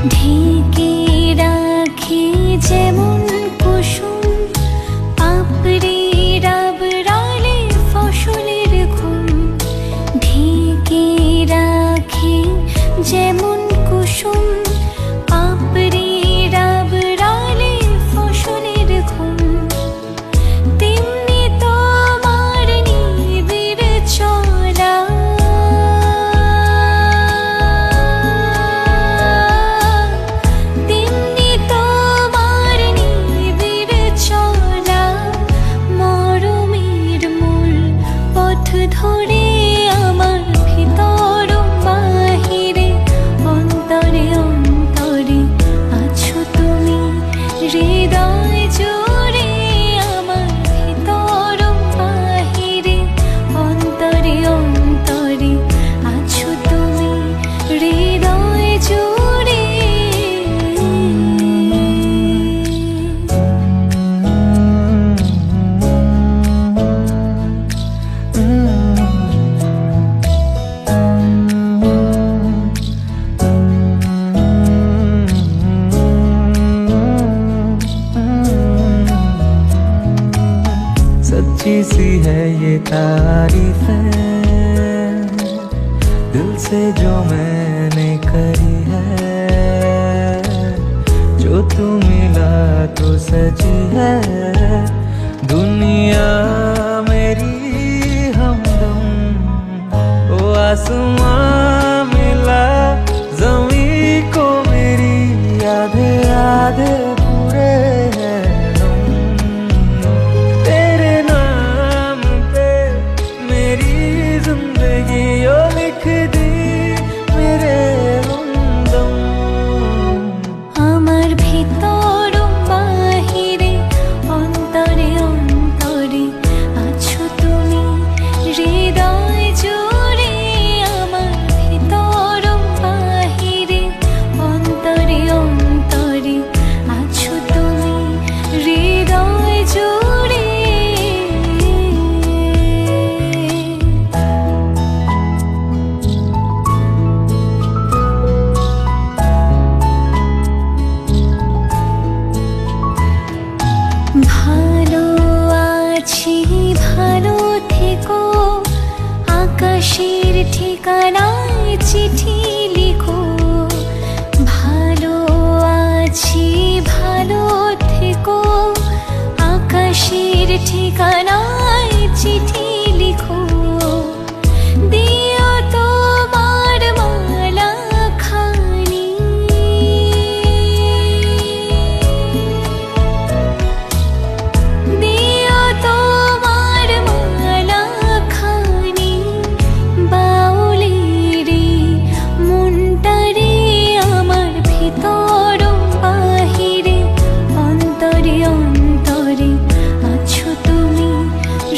ঢেকে রাখি যেমন কুসুম পাপড়ি ডাবরালে ফসলের ঘুম। ঢেকে রাখি যেমন কুসুম পাপড়ি ডাবরালে ফসলের ঘুম। তেমনি তোমার নিবিড় চলা ধরে আমার ভিতর বাহিরে অন্তরে অন্তরে আছো তুমি। হৃদয় জুড়ে আমার ভিতর বাহিরে অন্তরে অন্তরে আছো তুমি। হৃদয় জুড়ে सच्ची सी है ये तारीफ है दिल से जो मैंने करी है। जो तू मिला तो सची है दुनिया मेरी हमदम। ओ आसमां मिला ज़मीं को मेरी आधे आधे पूरे हैं हम। तेरे नाम पे मेरी जिंदगी ओ लिख दी मेरे हमदम। আমার ভিতর বাহিরে অন্তরে অন্তরে আছো তুমি। হৃদয় জুড়ে আমার ভিতর বাহিরে অন্তরে অন্তরে আছো তুমি। হৃদয় জুড়ে ভালো আছি ভালো থেকো আকাশের ঠিকানায় চিঠি লিখো। ভালো আছি ভালো থেকো আকাশের ঠিকানা